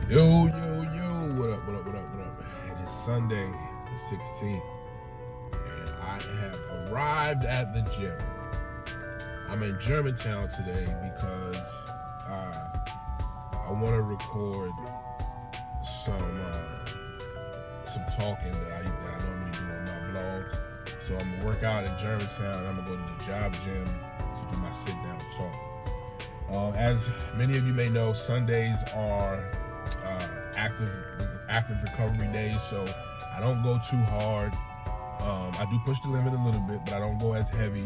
Yo, yo, yo, what up, what up, what up, what up? It is Sunday, the 16th, and I have arrived at the gym. I'm in Germantown today because I want to record some talking that I normally do in my vlogs. So I'm gonna work out in Germantown. I'm gonna go to the job gym to do my sit-down talk. As many of you may know, Sundays are active recovery days, so I don't go too hard. I do push the limit a little bit, but I don't go as heavy.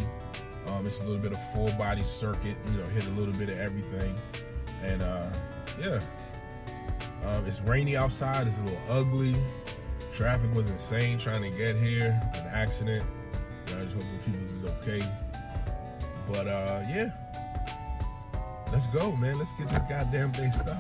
It's a little bit of full body circuit, hit a little bit of everything. And yeah, it's rainy outside. It's a little ugly. Traffic was insane trying to get here. An accident. I just hope the people is okay. But yeah, let's go, man. Let's get this goddamn day started.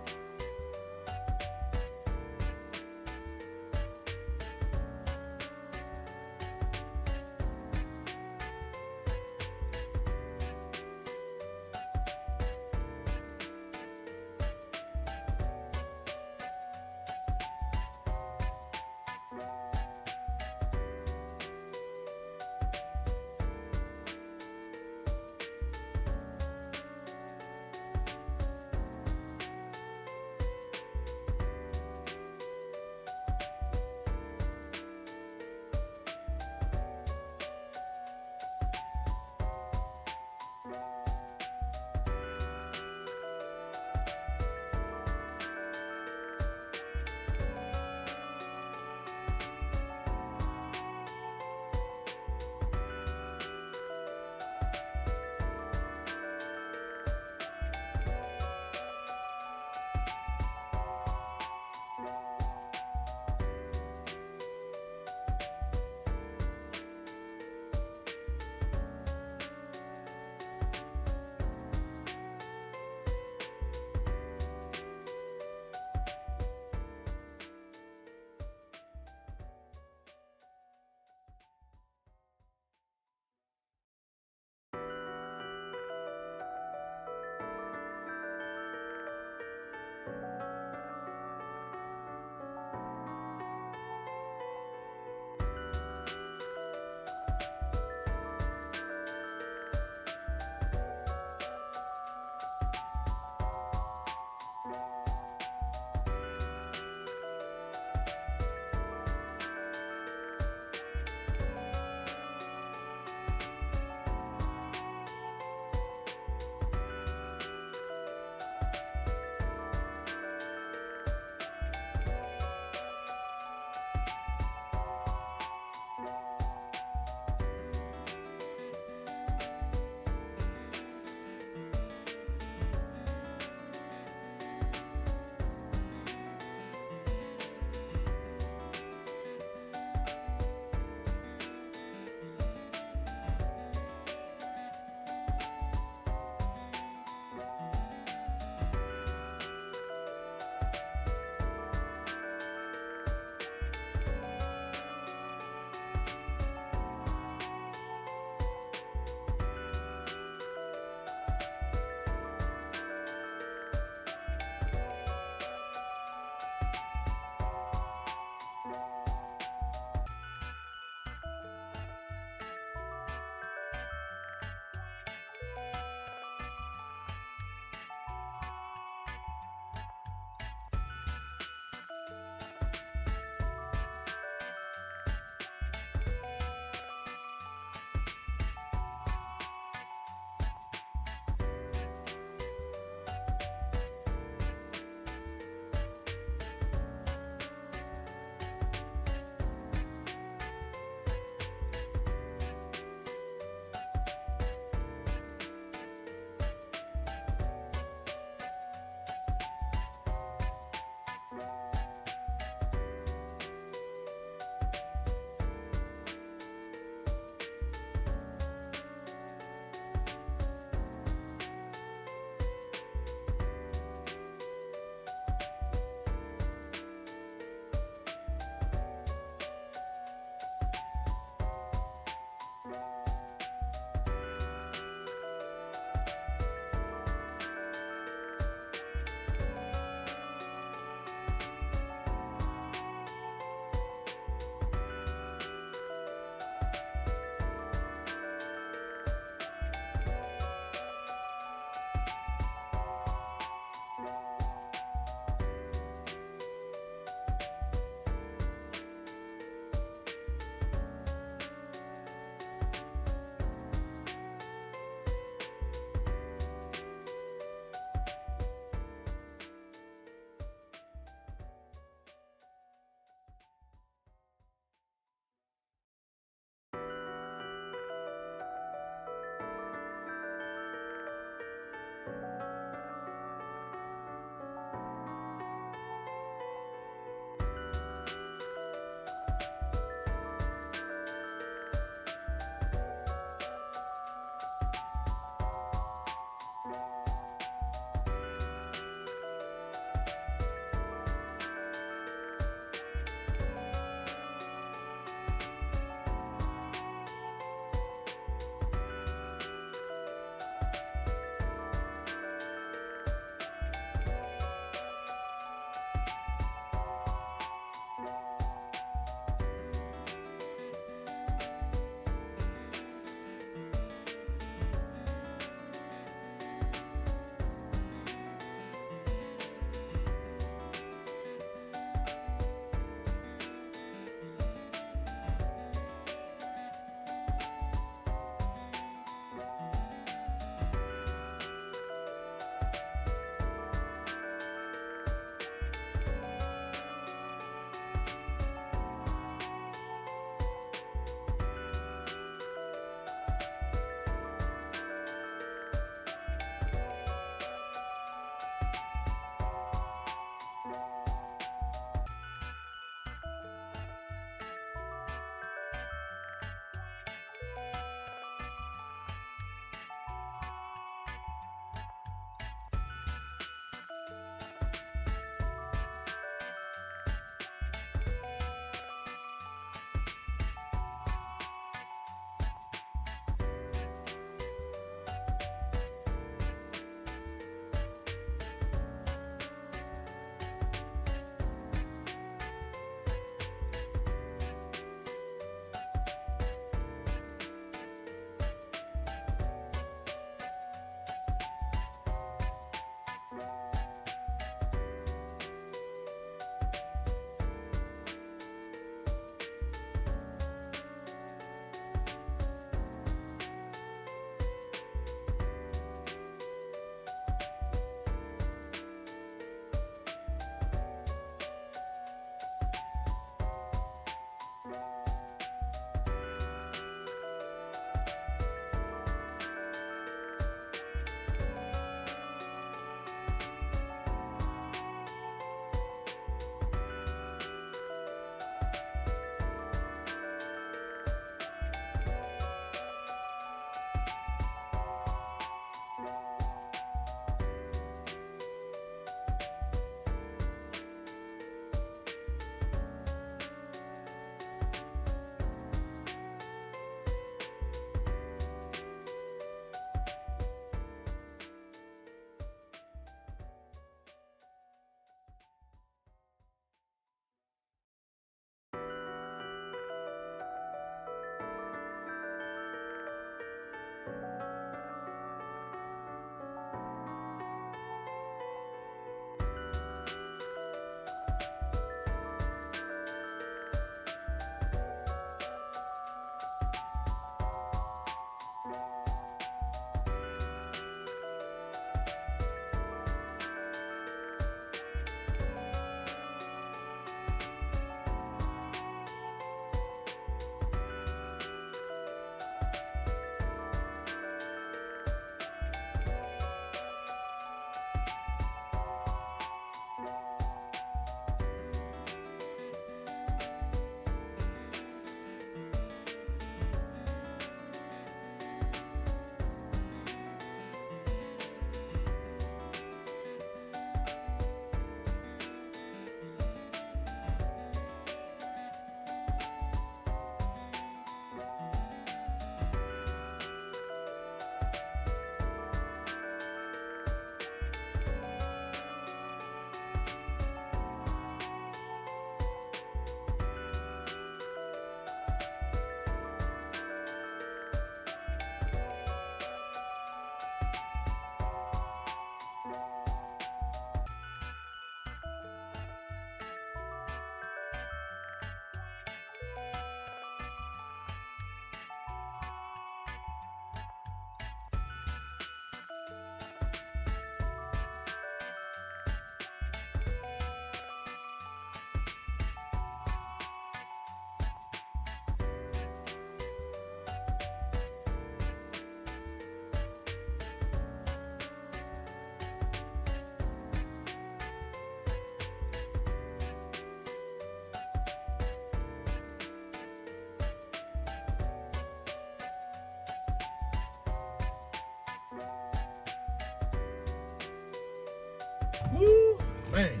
Woo, man.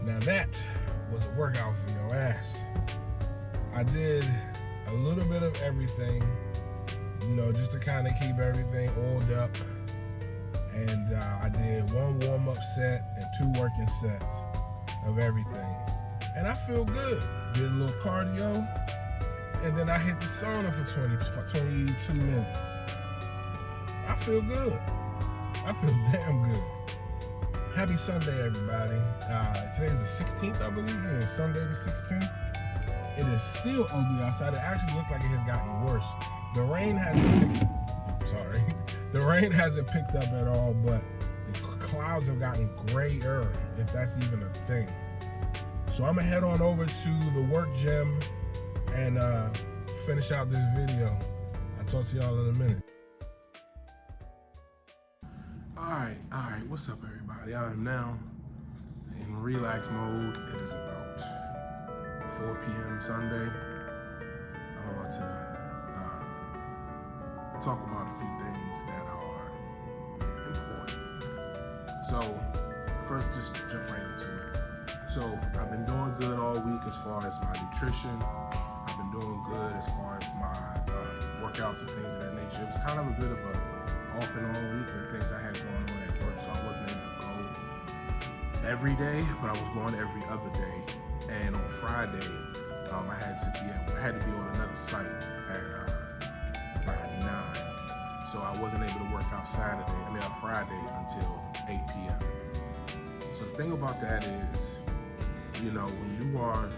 Now that was a workout for your ass. I did a little bit of everything, just to kind of keep everything oiled up. And I did 1 warm-up set and 2 working sets of everything. And I feel good. Did a little cardio, and then I hit the sauna for 22 minutes. I feel good. I feel damn good. Happy Sunday, everybody. Today's the 16th, I believe. Yeah, Sunday the 16th. It is still ugly outside. It actually looks like it has gotten worse. The rain hasn't picked up at all, but the clouds have gotten grayer, if that's even a thing. So I'm gonna head on over to the work gym and finish out this video. I'll talk to y'all in a minute. All right, what's up, everybody? I am now in relax mode. It is about 4 p.m. Sunday. I'm about to talk about a few things that are important. So first, just jump right into it. So I've been doing good all week as far as my nutrition. I've been doing good as far as my workouts and things of that nature. It was kind of a bit of a off and on week with things I had going on at work, so I wasn't able to go every day, but I was going every other day. And on Friday, I had to be on another site at by 9, so I wasn't able to work out Friday until 8 p.m. So the thing about that is, when you are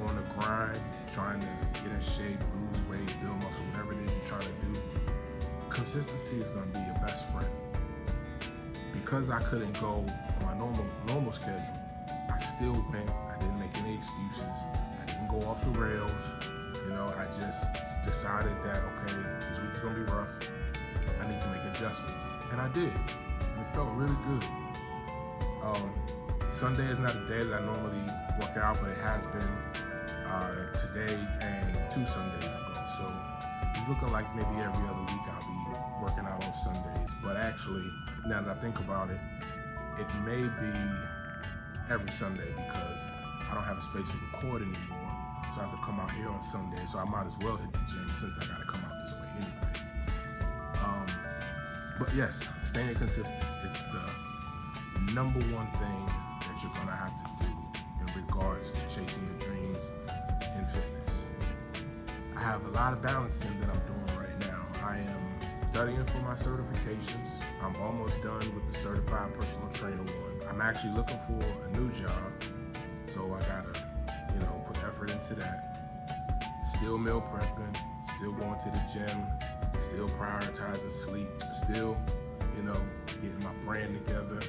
on the grind, trying to get in shape, lose weight, build muscle, whatever it is you're trying to do, consistency is going to be your best friend. Because I couldn't go on my normal schedule, I still went. I didn't make any excuses. I didn't go off the rails. I just decided that, okay, this week is going to be rough. I need to make adjustments. And I did. And it felt really good. Sunday is not a day that I normally work out, but it has been today and 2 Sundays ago. So it's looking like maybe every other week I'll be working out on Sundays. But actually, now that I think about it, it may be every Sunday because I don't have a space to record anymore. So I have to come out here on Sunday. So I might as well hit the gym since I got to come out this way anyway. But yes, staying consistent. It's the number one thing that you're going to have to do in regards to chasing your dreams in fitness. I have a lot of balancing that I'm doing right now. I am studying for my certifications. I'm almost done with the certified personal trainer one. I'm actually looking for a new job, so I gotta, put effort into that. Still meal prepping, still going to the gym, still prioritizing sleep, still, getting my brand together.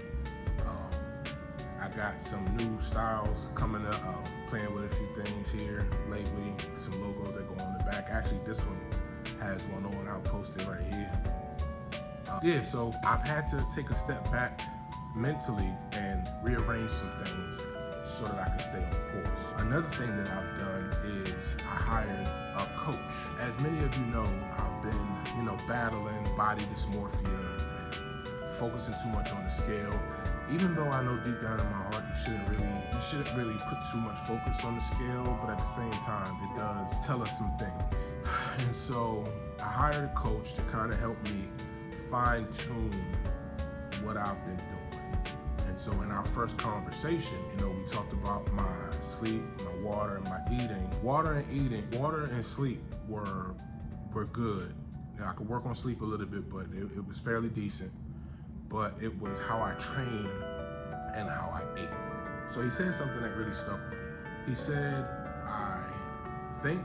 I got some new styles coming up, playing with a few things here lately, some logos that go on the back. Actually, this one has one on, I'll post it right here. So I've had to take a step back mentally and rearrange some things so that I can stay on course. Another thing that I've done is I hired a coach. As many of you know, I've been, battling body dysmorphia and focusing too much on the scale. Even though I know deep down in my heart you shouldn't really put too much focus on the scale, but at the same time, it does tell us some things. And so I hired a coach to kind of help me fine tune what I've been doing. And so in our first conversation, we talked about my sleep, my water, and my eating. Water and sleep were good. I could work on sleep a little bit, but it was fairly decent. But it was how I trained and how I ate. So he said something that really stuck with me. He said, I think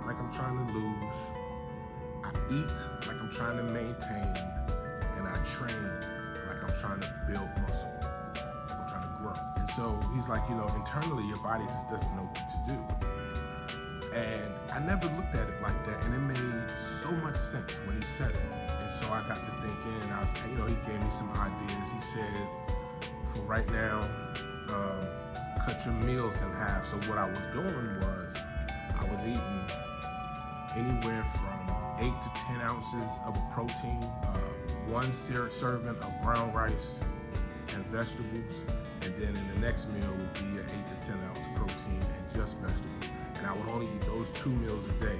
like I'm trying to lose, I eat like I'm trying to maintain, and I train like I'm trying to build muscle. I'm trying to grow. And so he's like, internally your body just doesn't know what to do. And I never looked at it like that, and it made so much sense when he said it. And so I got to thinking, and I was, he gave me some ideas. He said, for right now, cut your meals in half. So what I was doing was, I was eating anywhere from 8 to 10 ounces of a protein, 1 serving of brown rice, and vegetables. And then in the next meal would be an 8 to 10 ounce protein and just vegetables. And I would only eat those 2 meals a day.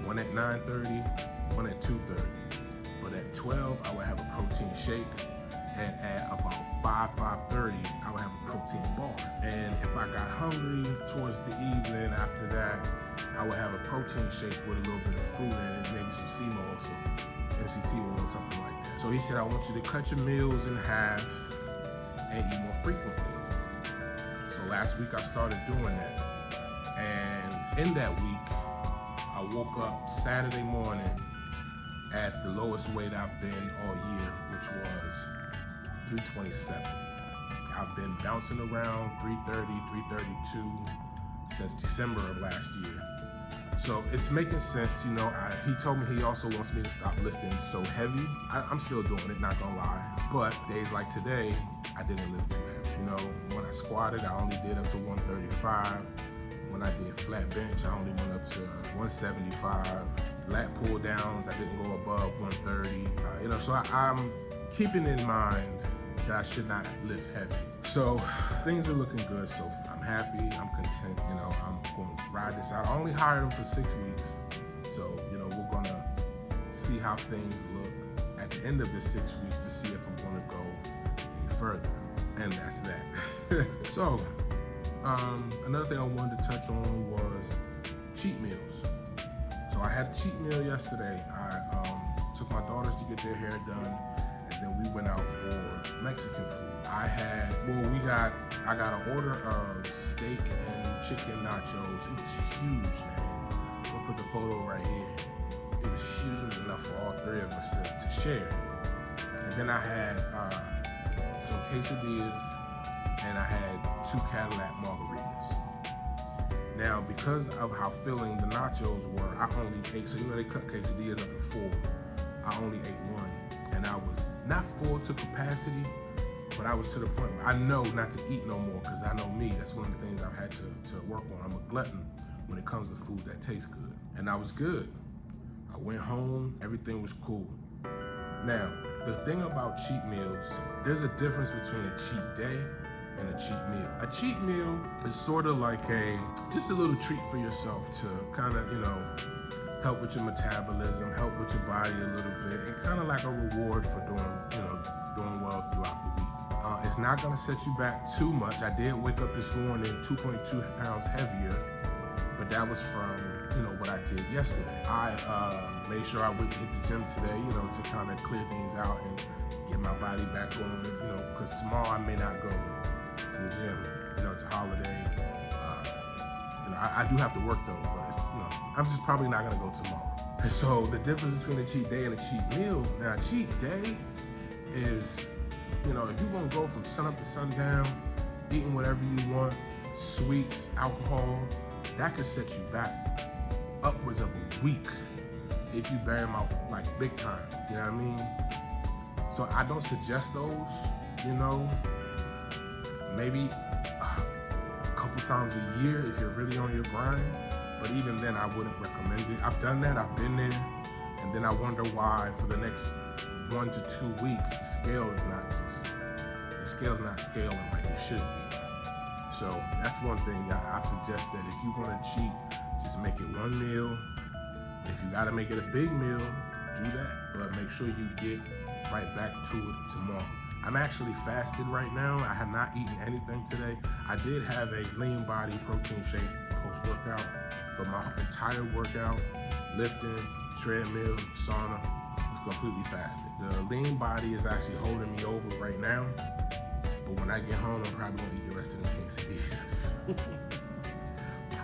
One at 9:30, one at 2:30. But at 12, I would have a protein shake. And at about 5:30, I would have a protein bar. And if I got hungry towards the evening after that, I would have a protein shake with a little bit of fruit in it, maybe some sea moss or MCT oil or something like that. So he said, I want you to cut your meals in half and eat more frequently. So last week I started doing that. And in that week, I woke up Saturday morning at the lowest weight I've been all year, which was 327. I've been bouncing around 330, 332 since December of last year. So it's making sense, you know. He told me he also wants me to stop lifting so heavy. I'm still doing it, not gonna lie. But days like today, I didn't lift too heavy. You know, when I squatted, I only did up to 135. When I did flat bench, I only went up to 175. Lat pull downs, I didn't go above 130. You know, so I'm keeping in mind that I should not lift heavy. So things are looking good. So I'm happy, I'm content. You know, I'm going to ride this out. I only hired him for 6 weeks. So, you know, we're going to see how things look at the end of the 6 weeks to see if I'm going to go any further. And that's that. So, another thing I wanted to touch on was cheat meals. So I had a cheat meal yesterday. I took my daughters to get their hair done, and then we went out for Mexican food. I got an order of steak and chicken nachos. It was huge, man. We'll put the photo right here. It was huge. It was enough for all 3 of us to share. And then I had some quesadillas, and I had 2 Cadillac margaritas. Now, because of how filling the nachos were, I only ate, so you know they cut quesadillas up to 4. I only ate 1, and I was not full to capacity, but I was to the point where I know not to eat no more, because I know me, that's one of the things I've had to work on. I'm a glutton when it comes to food that tastes good. And I was good. I went home, everything was cool. Now, the thing about cheat meals, there's a difference between a cheat day and a cheat meal. A cheat meal is sort of like just a little treat for yourself to kind of, you know, help with your metabolism, help with your body a little bit, and kind of like a reward for doing well throughout the week. It's not gonna set you back too much. I did wake up this morning 2.2 pounds heavier, but that was from, you know, what I did yesterday. I made sure I hit the gym today, you know, to kind of clear things out and get my body back on, you know, because tomorrow I may not go to the gym, you know, it's a holiday. You know, I do have to work though, but it's, you know, I'm just probably not gonna go tomorrow. So the difference between a cheat day and a cheat meal, now a cheat day is, you know, if you're gonna go from sun up to sundown, eating whatever you want, sweets, alcohol, that could set you back upwards of a week if you bury them out like big time, you know what I mean? So I don't suggest those, you know, maybe a couple times a year if you're really on your grind, but even then I wouldn't recommend it. I've done that, I've been there, and then I wonder why for the next 1 to 2 weeks the scale is not scaling like it should be. So that's one thing I suggest, that if you're gonna cheat, just make it 1 meal. If you gotta make it a big meal, do that, but make sure you get right back to it tomorrow. I'm actually fasted right now. I have not eaten anything today. I did have a lean body protein shake post-workout, but my entire workout, lifting, treadmill, sauna, was completely fasted. The lean body is actually holding me over right now, but when I get home, I'm probably gonna eat the rest of the quesadillas.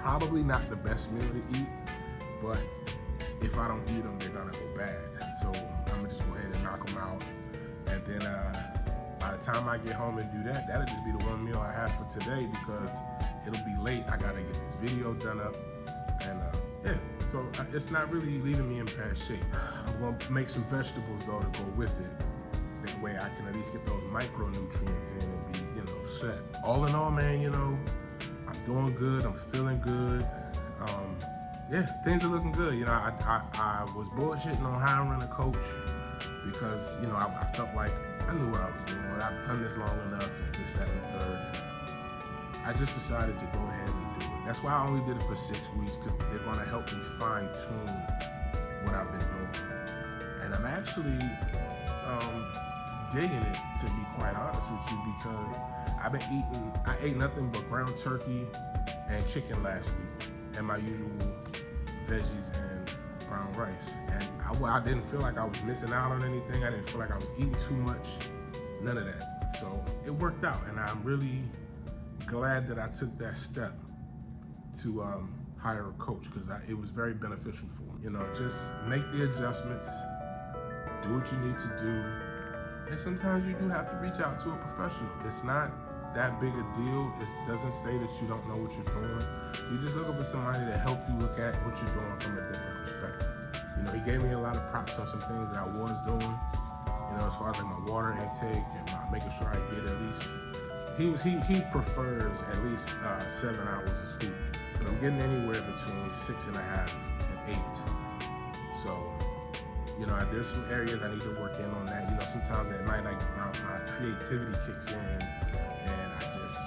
Probably not the best meal to eat, but if I don't eat them, they're gonna go bad. So I'm gonna just go ahead and knock them out. And then by the time I get home and do that, that'll just be the 1 meal I have for today, because it'll be late. I gotta get this video done up. And yeah, so it's not really leaving me in bad shape. I'm gonna make some vegetables though to go with it. That way I can at least get those micronutrients in and be, you know, set. All in all, man, you know, I'm doing good, I'm feeling good. Yeah, things are looking good. You know, I was bullshitting on hiring a coach because, you know, I felt like I knew what I was doing. but I've done this long enough and this, that, and the third. I just decided to go ahead and do it. That's why I only did it for 6 weeks, because they're gonna help me fine tune what I've been doing. And I'm actually digging it, to be quite honest with you, because I ate nothing but ground turkey and chicken last week, and my usual veggies and brown rice. And I didn't feel like I was missing out on anything. I didn't feel like I was eating too much, none of that. So it worked out, and I'm really glad that I took that step to hire a coach, because it was very beneficial for me. You know, just make the adjustments, do what you need to do, and sometimes you do have to reach out to a professional. It's not that big a deal. It doesn't say that you don't know what you're doing. You're just looking for somebody to help you look at what you're doing from a different perspective. You know, he gave me a lot of props on some things that I was doing, you know, as far as like my water intake and making sure I get at least, he prefers at least 7 hours of sleep, but I'm getting anywhere between 6.5 and 8. So, you know, there's some areas I need to work in on that. You know, sometimes at night, like my creativity kicks in, and I just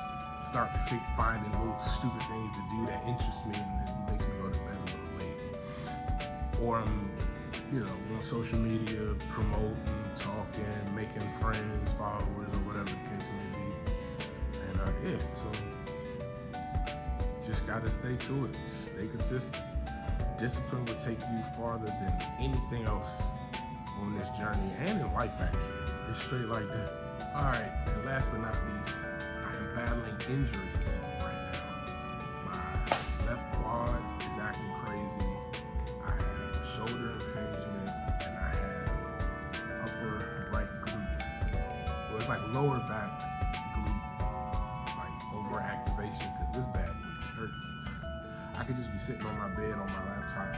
start finding little stupid things to do that interest me, and then it makes me go to bed a little late. Or I'm, you know, on social media, promoting, talking, making friends, followers, or whatever the case may be. And yeah, so just gotta stay to it, stay consistent. Discipline will take you farther than anything else on this journey, and in life actually. It's straight like that. All right, and last but not least, I am battling injuries right now. My left quad is acting crazy. I have shoulder impingement, and I have upper right glute. Well, it's like lower back glute, like overactivation, because this bad boy is hurting sometimes. I could just be sitting on my bed on my laptop,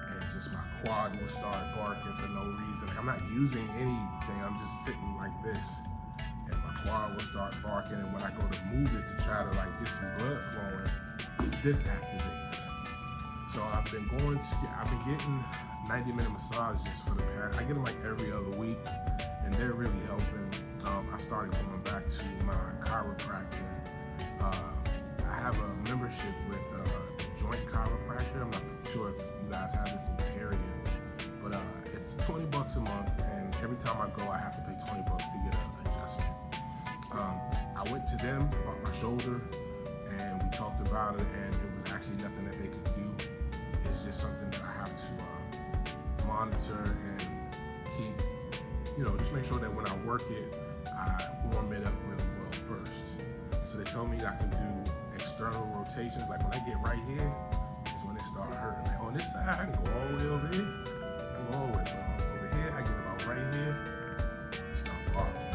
and just my quad will start barking for no reason. Like, I'm not using anything, I'm just sitting like this, and my quad will start barking, and when I go to move it to try to like get some blood flowing, this activates. So I've been getting 90-minute massages for the past, I get them like every other week, and they're really helping. I started going back to my chiropractor. I have a membership with Joint Chiropractor. I'm not sure if you guys have this in your area, but it's $20 a month, and every time I go, I have to pay $20 to get an adjustment. I went to them about my shoulder, and we talked about it, and it was actually nothing that they could do. It's just something that I have to monitor and keep, you know, just make sure that when I work it, I warm it up really well first. So they told me I can do external rotations, like when I get right here, is when it starts hurting. Like on this side, I can go all the way over here. I can go all the way, but over here, I get about right here, start barking.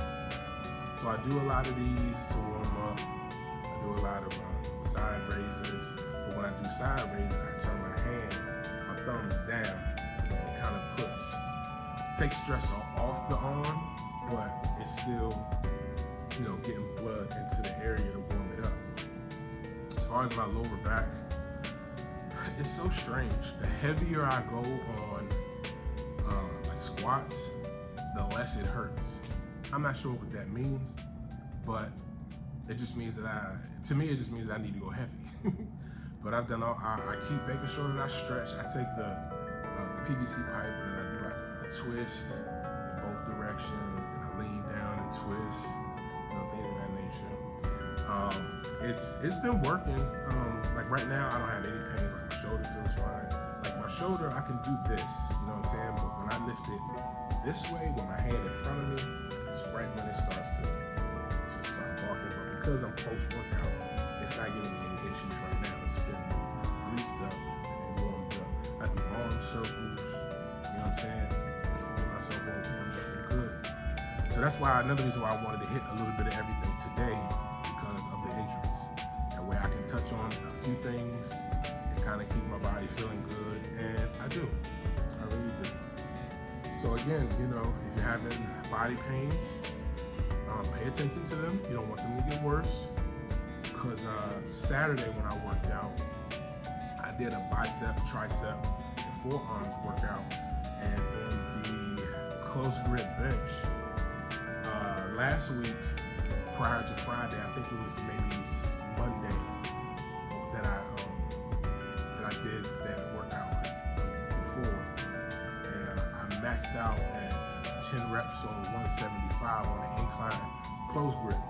So I do a lot of these to warm up. I do a lot of side raises, but when I do side raises, I turn my thumbs down. It kind of takes stress off the arm, but it's still, you know, getting blood into the area to warm it up. As far as my lower back, it's so strange. The heavier I go on like squats, the less it hurts. I'm not sure what that means, but it just means that to me, it just means that I need to go heavy. But I've done I keep making sure that I stretch. I take the PVC pipe, and then I do like a twist in both directions, then I lean down and twist, you know, things of that nature. It's been working. Like right now, I don't have any pains. Like my shoulder feels fine. Like my shoulder, I can do this, you know what I'm saying? But when I lift it this way, with my hand in front of me, it's right when it starts to start barking. But because I'm post-workout, it's not giving me any issues right now. It's been greased up and warmed up. I do arm circles, you know what I'm saying? Get myself all warmed up and good. So that's why, another reason why I wanted to hit a little bit of everything today, because of the injuries. That way I can touch on a few things and kind of keep my body feeling good, and I do. I really do. So again, you know, if you're having body pains, pay attention to them. You don't want them to get worse. Because Saturday when I worked out, I did a bicep, tricep, and forearms workout, and on the close grip bench, last week, prior to Friday, I think it was maybe Monday that I did that workout like before, and I maxed out at 10 reps on 175 on the incline close grip.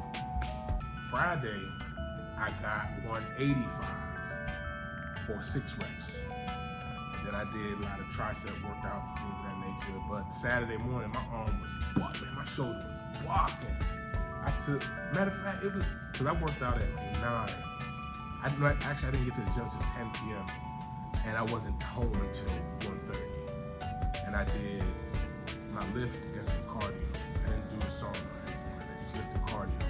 Friday, I got 185 for 6 reps. Then I did a lot of tricep workouts, things of that nature. But Saturday morning, my arm was bucking, my shoulder was blocking. Matter of fact, it was, because I worked out at like 9. I didn't get to the gym until 10 p.m. And I wasn't home until 1:30. And I did my lift and some cardio. I didn't do a sauna. I just lifted cardio.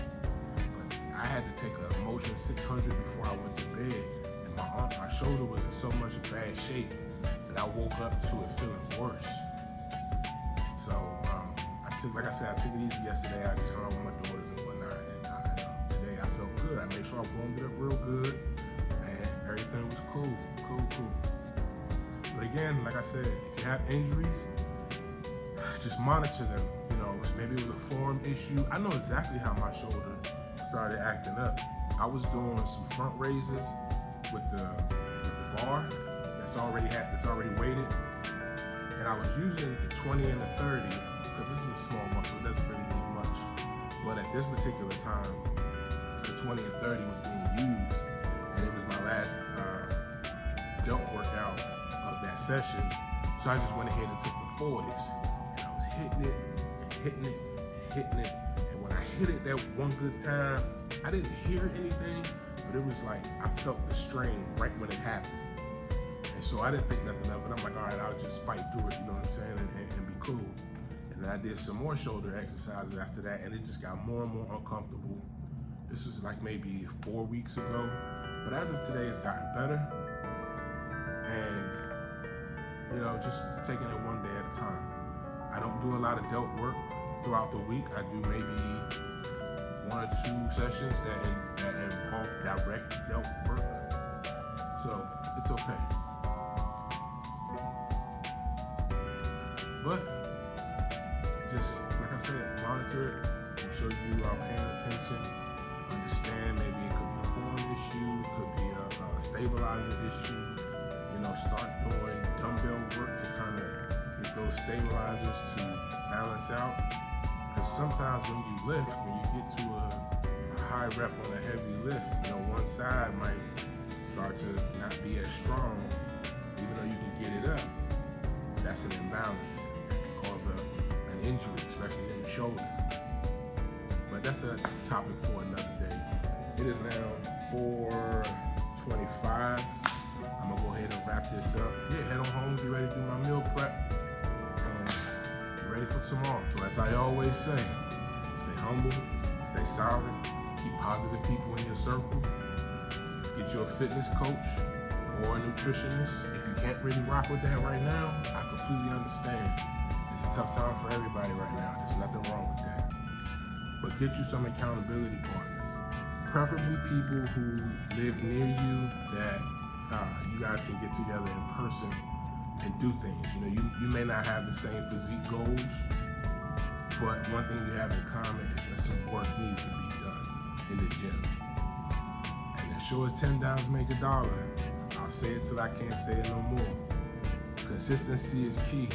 But I had to take a motion 600 before I went to bed. And my shoulder was in so much bad shape that I woke up to it feeling worse. So like I said, I took it easy yesterday. I just hung out with my daughters and whatnot. And today I felt good. I made sure I warmed it up real good, and everything was cool. But again, like I said, if you have injuries, just monitor them. You know, maybe it was a form issue. I know exactly how my shoulder started acting up. I was doing some front raises with the bar that's already weighted, and I was using the 20 and the 30 because this is a small muscle, it doesn't really need much. But at this particular time, the 20 and 30 was being used, and it was my last delt workout of that session. So I just went ahead and took the 40s, and I was hitting it. And when I hit it that one good time, I didn't hear anything, but it was like I felt the strain right when it happened. And so I didn't think nothing of it. I'm like, all right, I'll just fight through it, you know what I'm saying, and be cool. And then I did some more shoulder exercises after that, and it just got more and more uncomfortable. This was like maybe 4 weeks ago. But as of today, it's gotten better. And, you know, just taking it one day at a time. I don't do a lot of delt work throughout the week. I do maybe 1 or 2 sessions that involve direct delt work. So it's okay. But just like I said, monitor it. Make sure you are paying attention. Understand maybe it could be a form issue, it could be a stabilizer issue. You know, start doing dumbbell work to kind of get those stabilizers to balance out. Because sometimes when you lift, when you get to a high rep on a heavy lift, you know, one side might start to not be as strong, even though you can get it up. That's an imbalance that can cause an injury, especially in the shoulder. But that's a topic for another day. It is now 4:25. I'm gonna go ahead and wrap this up. Yeah, head on home, get ready to do my meal prep, and get ready for tomorrow. So as I always say, stay humble, stay solid, keep positive people in your circle. Get you a fitness coach or a nutritionist. If you can't really rock with that right now, I completely understand. It's a tough time for everybody right now. There's nothing wrong with that. But get you some accountability partners. Preferably people who live near you that you guys can get together in person and do things. You know, you may not have the same physique goals, but one thing you have in common is that some work needs to be done in the gym. As sure as $10 make $1, I'll say it till I can't say it no more. Consistency is key,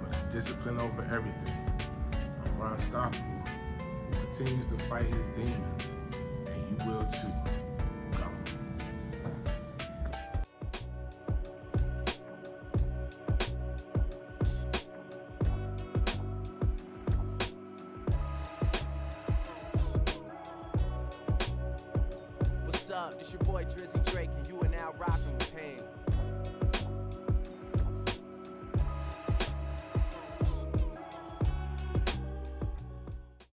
but it's discipline over everything. I'm unstoppable, who continues to fight his demons, and you will too. Go. What's up? It's your boy Drizzy Drake, and you are now rocking with Pain.